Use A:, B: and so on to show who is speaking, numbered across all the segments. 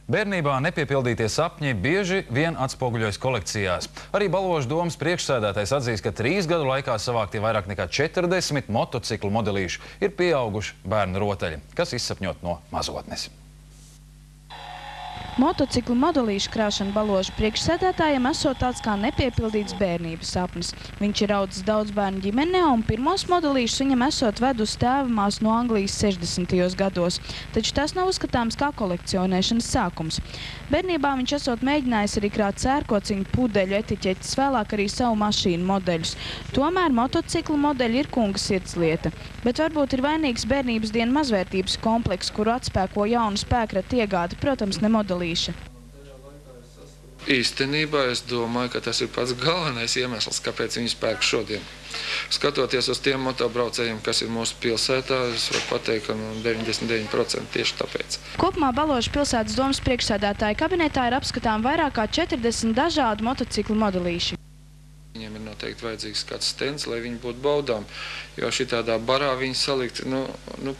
A: Bērnībā nepiepildītie sapņi bieži vien atspoguļojas kolekcijās. Arī Balvožu domas priekšsēdētājs atzīst, ka 3 gadu laikā savāktie vairāk nekā 40 motociklu modelīšu ir pieauguši bērnu rotaļi, kas izsapņot no mazotnes.
B: Motociklu modelīšu krāšana Balvožu priekšsēdētājiem esot tāds kā nepiepildīts bērnības sapnis. Viņš ir audzis daudz bērnu ģimenē un pirmos modelīšus viņam esot vedus tēvamās no Anglijas 60. gados. Taču tas nav uzskatāms kā kolekcionēšanas sākums. Bērnībā viņš esot mēģinājis arī krāt sērkociņu, pudeļu etiķetes, vēlāk arī savu mašīnu modeļus. Tomēr motociklu modeļi ir kunga sirdslieta. Bet varbūt ir vainīgs bērnības dienu mazvērtības komplekss, kuru atspēko jaunu spēkratu iegādi, protams, ne modelīša.
C: Īstenībā es domāju, ka tas ir pats galvenais iemesls, kāpēc viņi spērk šodien. Skatoties uz tiem motobraucējiem, kas ir mūsu pilsētā, es varu pateikt, ka 99% tieši tāpēc.
B: Kopumā Balvožu pilsētas domas priekšsēdētāja kabinetā ir apskatām vairāk kā 40 dažādu motociklu modelīši.
C: Viņiem ir noteikti vajadzīgs kāds stends, lai viņi būtu baudām, jo šitādā barā viņi salikt,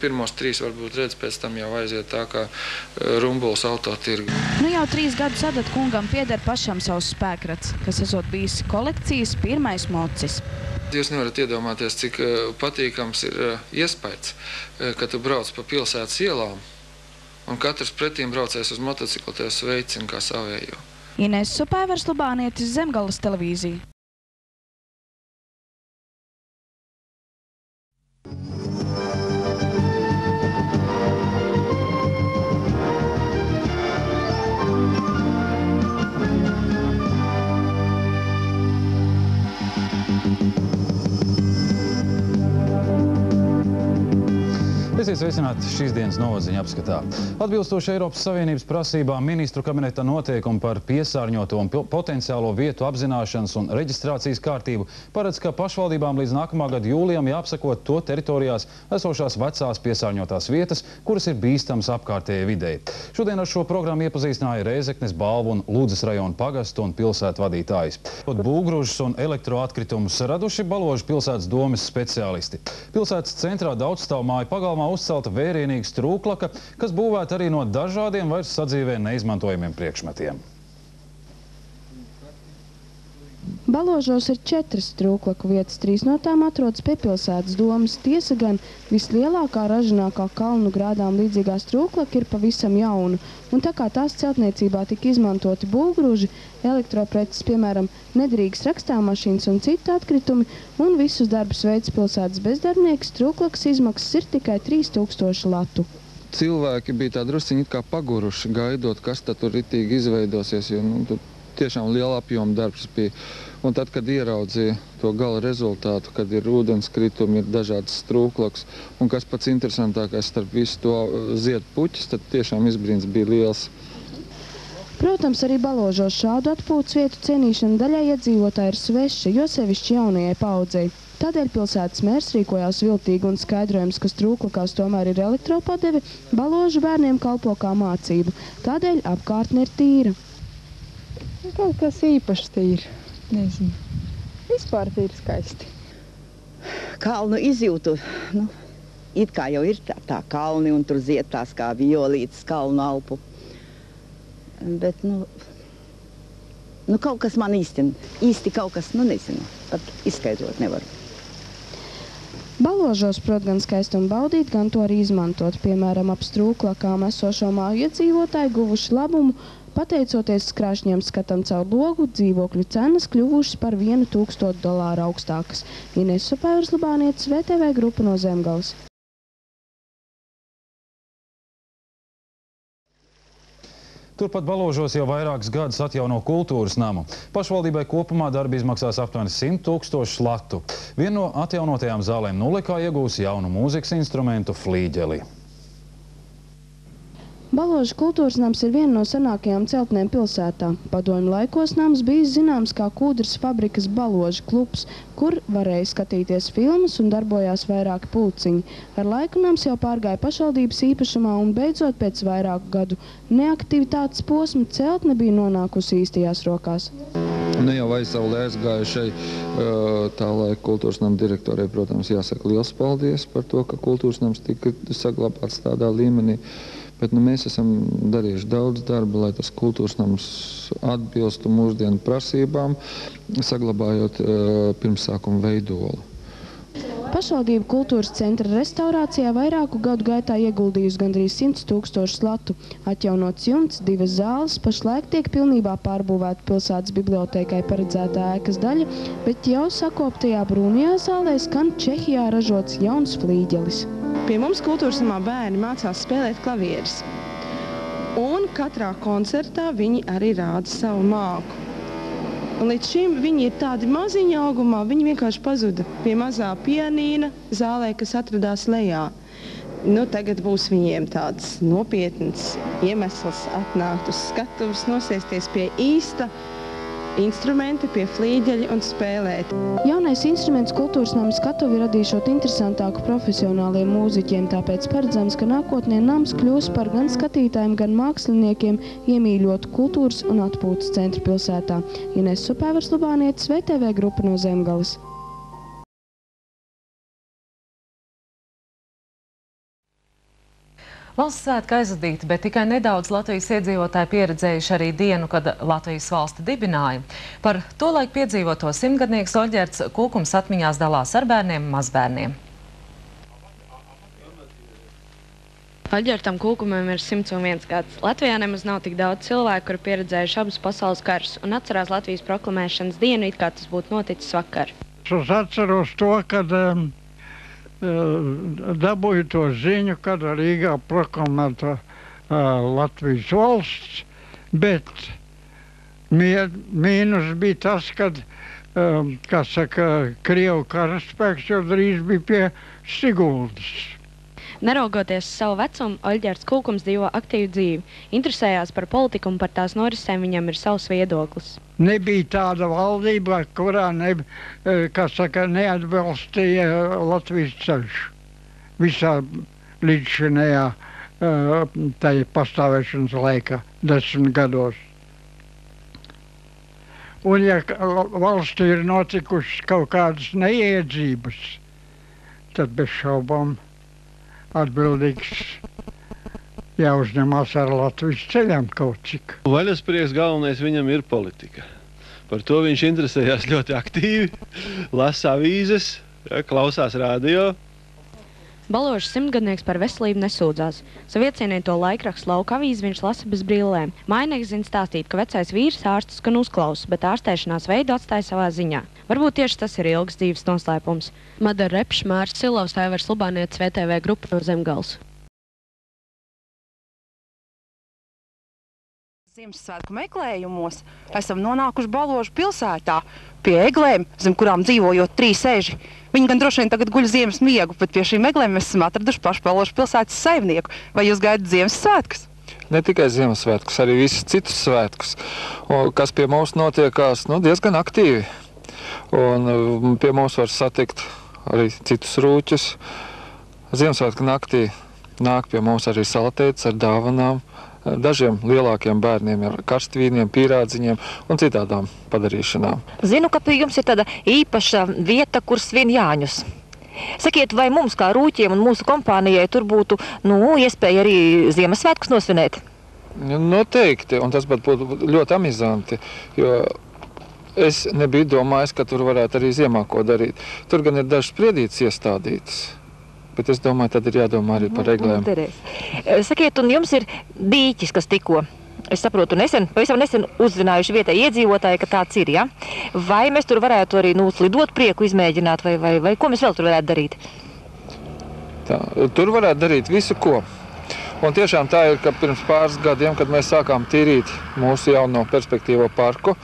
C: pirmos 3 varbūt redz, pēc tam jau aiziet tā kā rumbuls autotirgu.
B: Jau 3 gadus atdat kungam pieder pašam savs spēkrats, kas esot bijis kolekcijas pirmais mocis.
C: Jūs nevarat iedomāties, cik patīkams ir iespējas, ka tu brauc pa pilsētas ielām, un katrs pretīm braucējs uz motociklu tev sveicina kā savējo.
B: Inese Supēvers, Lubānietis, Zemgales televīzija.
A: Esiet sveicināti šīs dienas novadziņa apskatā. Atbilstoši Eiropas Savienības prasībām ministru kabineta noteikumi par piesārņoto un potenciālo vietu apzināšanas un reģistrācijas kārtību paredz, ka pašvaldībām līdz nākamā gada jūlijam jāapsako to teritorijās esošās vecās piesārņotās vietas, kuras ir bīstams apkārtējai videi. Šodien ar šo programmu iepazīstināja Rēzeknes, Balvu un Ludzas rajonu pagastu un pilsētu vadītājs. Būvgrūžus un elektroatkritumus raduši Balvožu pilsētas domes speciālisti. Pilsētas centrā daudzstāvmāju pagalmā uzcelta vērienīga strūklaka, kas būvēta arī no dažādiem vairs sadzīvē neizmantojamiem priekšmetiem.
B: Balvožos ir 4 strūklaku vietas, 3 no tām atrodas pie pilsētas domas. Tiesa gan vislielākā ražinākā kalnu grādām līdzīgā strūklaka ir pavisam jauna. Un tā kā tās celtniecībā tika izmantoti būvgrūži, elektropreces, piemēram, nederīgas rakstāmašīnas un citi atkritumi, un visus darbus veids pilsētas bezdarbnieki, strūklakas izmaksas ir tikai 3000 latu.
C: Cilvēki bija tā drusciņi kā paguruši, gaidot, kas tad tur ritīgi izveidosies, jo tur tiešām liela apjoma darbs bija. Un tad, kad ieraudzīja to gala rezultātu, kad ir ūdenskritumi, ir dažādas strūklakas, un kas pats interesantākais starp visu to zied puķis, tad tiešām izbrīns bija liels.
B: Protams, arī Balvožos šādu atpūtas vietu cienīšana daļai iedzīvotāji ir sveša, jo sevišķi jaunajai paudzei. Tādēļ pilsētas mērs rīkojās viltīgi un skaidrojums, ka strūklakās tomēr ir elektropadeve, Balvožu bērniem kalpo kā mācību. Tādēļ apkārtne ir tīra.
D: Kaut kas īpašs tīri, nezinu. Vispār tīri skaisti.
E: Kalnu izjūtu, it kā jau ir tā kalni un tur zied tās kā violītes kalnu alpu. Bet, kaut kas man īsti kaut kas, nezinu, pat izskaidrot nevaru.
B: Balvožos prot gan skaistumu baudīt, gan to arī izmantot. Piemēram, ap strūklakām esošo māju iedzīvotāji guvuši labumu, pateicoties skrāšņiem skatam caur logu, dzīvokļu cenas kļuvušas par $1000 augstākas. Inese Supēvers, Lubānietis, VTV grupa no Zemgales.
A: Turpat Balvožos jau vairākus gadus atjauno kultūras namu. Pašvaldībai kopumā darbi izmaksās aptuveni 100 000 latu. Viena no atjaunotajām zālēm Nulikā iegūs jaunu mūzikas instrumentu flīģeli.
B: Balvožu kultūras nams ir viena no senākajām celtnēm pilsētā. Padomju laikos nams bija zināms kā kūdras fabrikas Balvožu klubs, kur varēja skatīties filmas un darbojās vairāki pulciņi. Ar laiku nams jau pārgāja pašvaldības īpašumā un beidzot pēc vairāku gadu neaktivitātes posma celtne bija nonākusi īstajās rokās.
C: Ne jau aizsaulē aizgājušai tā laika kultūras nama direktorai, protams, jāsaka liels paldies par to, ka kultūras nams tika saglabāts tādā līmenī. Bet mēs esam darījuši daudz darba, lai tas kultūras nams atbilstu mūsdienu prasībām, saglabājot pirmsākuma veidolu.
B: Pašvaldība kultūras centra restaurācijā vairāku gadu gaitā ieguldījusi gandrīz 100 000 latu. Atjaunots jumts, 2 zāles, pašlaik tiek pilnībā pārbūvēta pilsētas bibliotēkai paredzētā ēkas daļa, bet jau sakoptajā brūnajā zālē skan Čehijā ražots jauns flīģelis.
F: Pie mums kultūras namā bērni mācās spēlēt klavieres. Un katrā koncertā viņi arī rāda savu māku. Un līdz šim viņi ir tādi maziņi augumā, viņi vienkārši pazuda pie mazā pianīna zālē, kas atradās lejā. Nu, tagad būs viņiem tāds nopietns iemesls atnākt uz skatuves, nosēsties pie īsta instrumenti, pie flīģeļa un spēlēt.
B: Jaunais instruments kultūras nama skatuvi radīšot interesantāku profesionāliem mūziķiem, tāpēc paredzams, ka nākotnē nams kļūs par gan skatītājiem, gan māksliniekiem iemīļotu kultūras un atpūtas centru pilsētā. Ines Supēvers Lubānietis, VTV grupa no Zemgales.
G: Valsts svētki aizvadīti, bet tikai nedaudz Latvijas iedzīvotāji pieredzējuši arī dienu, kad Latvijas valsti dibināja. Par tolaik piedzīvoto simtgadnieks Oļģerts Kūkums atmiņās dalās ar bērniem un mazbērniem.
H: Oļģertam Kūkumam ir 101 gads. Latvijā nemaz nav tik daudz cilvēku, kuri pieredzējuši abus pasaules karus un atcerās Latvijas proklamēšanas dienu, it kā tas būtu noticis vakar.
I: Es atceros to, kad dabūju to ziņu, kad Rīgā proklamēta Latvijas valsts, bet mīnus bija tas, kad, kā saka, Krievu karaspēks jau drīz bija pie Siguldas.
H: Neraugoties savu vecumu, Oļģerts Kūkums dzīvo aktīvu dzīvi. Interesējās par politiku un par tās norisēm viņam ir savs viedoklis.
I: Nebija tāda valdība, kurā neatbalstīja Latvijas ceļš visā līdzšinējā tai pastāvēšanas laika 10 gados. Un ja valstī ir notikušas kaut kādas neiedzības, tad bez šaubām atbildīgs jāuzņemās ar Latvijas ceļām kaut cik.
J: Vaļasprieks galvenais viņam ir politika. Par to viņš interesējās ļoti aktīvi, lasa avīzes, klausās radio.
H: Baložs simtgadnieks par veselību nesūdzās. Savu iecienīto laikrakstu Lauka avīzi viņš lasa bez brillēm. Mājnieks zina stāstīt, ka vecais vīrs ārstus gan uzklausa, bet ārstēšanās veidu atstāja savā ziņā. Varbūt tieši tas ir ilgs dzīves noslēpums. Madara Repš, Māris Silovs, Aivars Lubānietis, VTV grupa no Zemgales.
K: Ziemassvētku meklējumos esam nonākuši Baložu pilsētā pie eglēm, zem kurām dzīvojot 3 eži. Viņi gan droši vien tagad guļ ziemas miegu, bet pie šīm eglēm mēs esam atraduši pašu Baložu pilsētas saimnieku. Vai jūs gaidat Ziemassvētkus?
C: Ne tikai Ziemassvētkus, arī visus citus svētkus, kas pie mums notiekās diezgan aktīvi. Un pie mums var satikt arī citus rūķus. Ziemassvētku naktī nāk pie mums arī salatētis ar dāvanām, dažiem lielākiem bērniem ar karstvīniem, pīrādziņiem un citādām padarīšanām.
L: Zinu, ka pie jums ir tāda īpaša vieta, kur svin Jāņus. Sakiet, vai mums kā rūķiem un mūsu kompānijai tur būtu iespēja arī Ziemassvētkus nosvinēt?
C: Noteikti, un tas pat būtu ļoti amizanti, jo es nebiju domājis, ka tur varētu arī ziemā ko darīt. Tur gan ir dažas spriedītes iestādītas. Bet es domāju, tad ir jādomā arī par eglēm.
L: Sakiet, un jums ir dīķis, kas tikko, es saprotu, pavisam nesen uzzinājuši vietēji iedzīvotāji, ka tāds ir, ja? Vai mēs tur varētu arī slidot prieku izmēģināt, vai ko mēs vēl tur varētu darīt?
C: Tur varētu darīt visu, ko. Un tiešām tā ir, ka pirms pāris gadiem, kad mēs sākām tīrīt mūsu jauno perspektīvo parku,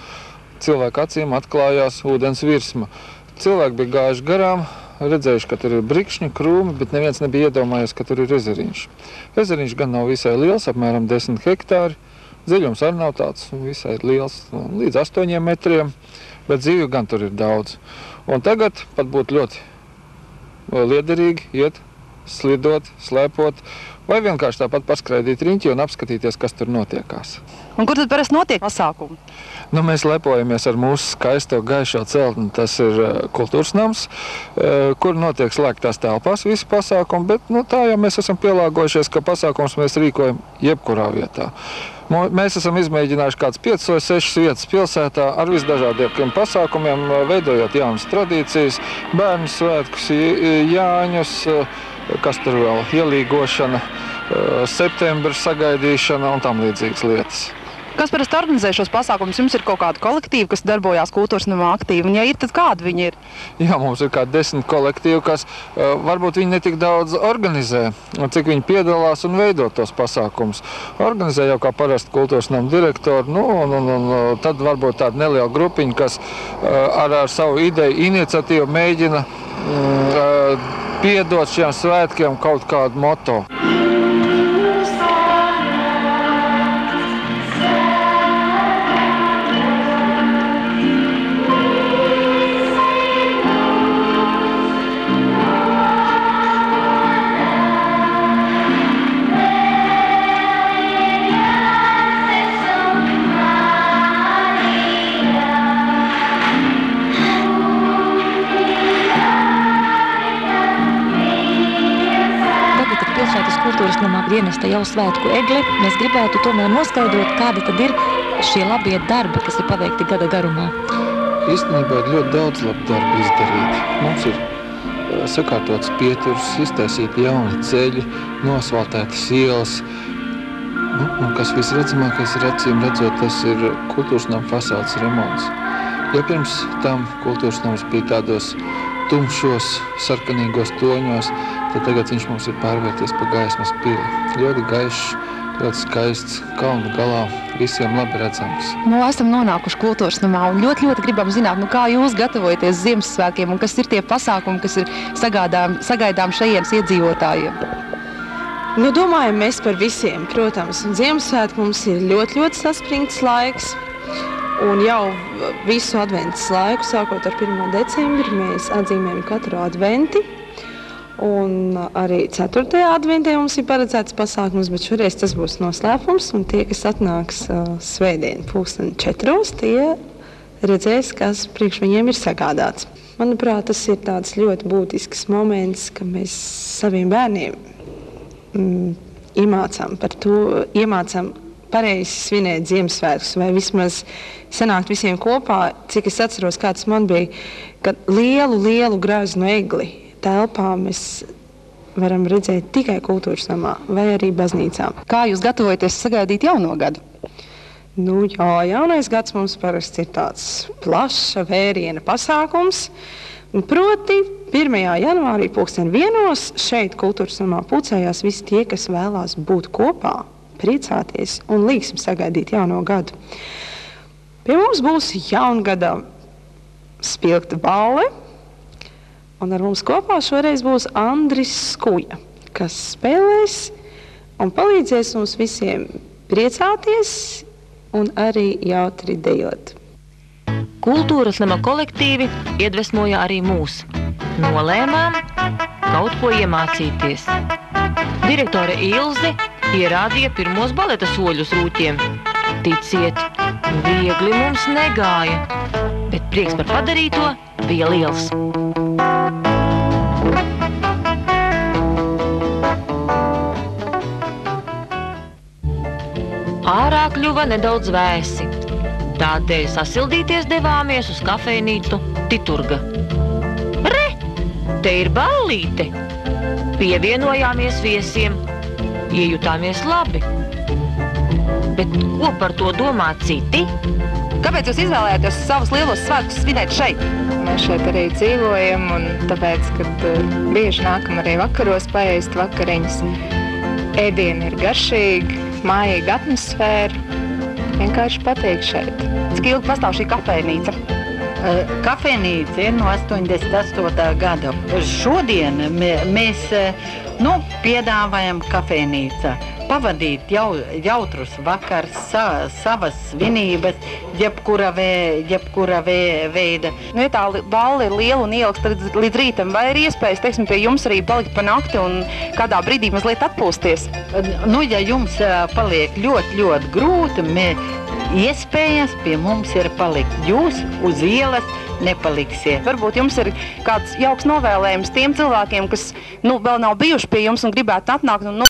C: cilvēku acīm atklājās ūdens virsma. Cilvēki bija gājuši garām, redzējuši, ka tur ir brikšņi, krūmi, bet neviens nebija iedomājies, ka tur ir ezeriņš. Ezeriņš gan nav visai liels, apmēram 10 hektāri. Dziļums arī nav tāds visai liels, līdz 8 metriem, bet dzīvi gan tur ir daudz. Un tagad pat būtu ļoti liederīgi iet slidot, slēpot, vai vienkārši tāpat paskraidīt riņķi un apskatīties, kas tur notiekās.
K: Un kur tad parasti notiek pasākumi?
C: Nu, mēs lepojamies ar mūsu skaisto gaišo celtni. Tas ir kultūras nams, kur notiek slēgtās telpās visi pasākumi, bet tā jau mēs esam pielāgojušies, ka pasākums mēs rīkojam jebkurā vietā. Mēs esam izmēģinājuši kāds 5 vai 6 vietas pilsētā ar visdažādākiem pasākumiem, veidojot jaunas tradīcijas, bērnu svētkus, Jāņus, kas tur vēl, ielīgošana, septembra sagaidīšana un tam līdzīgas lietas.
K: Kas parasti organizē šos pasākumus? Jums ir kaut kāda kolektīva, kas darbojās kultūras namā aktīvi, un ja ir, tad kāda viņi ir?
C: Jā, mums ir kādi 10 kolektīvi, kas varbūt viņi netik daudz organizē, cik viņi piedalās un veido tos pasākumus. Organizē jau kā parasti kultūras nama direktori, un tad varbūt tāda neliela grupiņa, kas ar savu ideju, iniciatīvu mēģina piedot šiem svētkiem kaut kādu moto.
L: Kultūras namā dienesta jau svētku egle. Mēs gribētu tomēr noskaidrot, kādi tad ir šie labie darbi, kas ir paveikti gada garumā.
C: Īstenībā ir ļoti daudz labu darbu izdarīti. Mums ir sakārtots pieturs, iztaisīti jauni ceļi, nosvaltētas ielas. Un kas visredzamākais ir acīm redzot, tas ir kultūras nama fasādes remonts. Ja pirms tam kultūras nams bija tādos tumšos, sarkanīgos toņos, tad tagad viņš mums ir pārvērties pa gaismas pili. Ļoti gaišs, ļoti skaists, kalnu galā, visiem labi redzams.
K: Esam nonākuši kultūras namā un ļoti gribam zināt, kā jūs gatavojaties Ziemassvētkiem un kas ir tie pasākumi, kas ir sagaidām šajienes iedzīvotājiem?
F: Domājam mēs par visiem, protams. Ziemassvētki mums ir ļoti saspringts laiks. Un jau visu adventas laiku, sākot ar 1. decembri, mēs atzīmējam katru adventi. Un arī 4. adventē mums ir paredzēts pasākums, bet šoreiz tas būs noslēpums. Un tie, kas atnāks svētdien 4:00, tie redzēs, kas priekš viņiem ir sagādāts. Manuprāt, tas ir tāds ļoti būtisks moments, ka mēs saviem bērniem iemācām pareizi svinēt Ziemassvētkus, vai vismaz sanākt visiem kopā, cik es atceros, kāds man bija, kad lielu graznu egli telpā mēs varam redzēt tikai kultūras namā vai arī baznīcā.
K: Kā jūs gatavojaties sagaidīt jauno gadu?
F: Jaunais gads mums parasti ir tāds plaša vēriena pasākums. Proti 1. janvārī 1:00 šeit kultūras namā pulcējās visi tie, kas vēlās būt kopā, priecāties un līksim sagaidīt jauno gadu. Pie mums būs jaungada spilgta balle, un ar mums kopā šoreiz būs Andris Skuja, kas spēlēs un palīdzēs mums visiem priecāties un arī jautri dejot.
L: Kultūras nama kolektīvi iedvesmoja arī mūs. Nolēmām kaut ko iemācīties. Direktore Ilze ierādīja pirmos baleta soļus rūķiem. Ticiet, viegli mums negāja, bet prieks par padarīto bija liels. Ārā kļuva nedaudz vēsi. Tādēļ sasildīties devāmies uz kafejnīcu Titurga. Re, te ir ballīte! Pievienojāmies viesiem, iejutāmies labi. Bet ko par to domā citi?
K: Kāpēc jūs izvēlējāties savus lielos svētkus svinēt šeit?
M: Mēs šeit arī dzīvojam, un tāpēc, kad bieži nākam arī vakaros paēst vakariņas. Ēdieni ir garšīgi, mājīga atmosfēra. Vienkārši patīk šeit.
K: Cik ilgi pastāv šī kafejnīca?
N: Kafejnīca ir no 88. gada. Šodien mēs piedāvājam kafejnīca pavadīt jautrus vakars, savas svinības, jebkura veida.
K: Nu, ja tā balva ir liela un ieliks līdz rītam, vai ir iespējas, teiksim, pie jums arī palikt pa nakti un kādā brīdī mazliet atpūsties?
N: Nu, ja jums paliek ļoti grūti, iespējas pie mums ir palikt. Jūs uz ielas nepaliksiet.
K: Varbūt jums ir kāds jauks novēlējums tiem cilvēkiem, kas vēl nav bijuši pie jums un gribētu atnākt un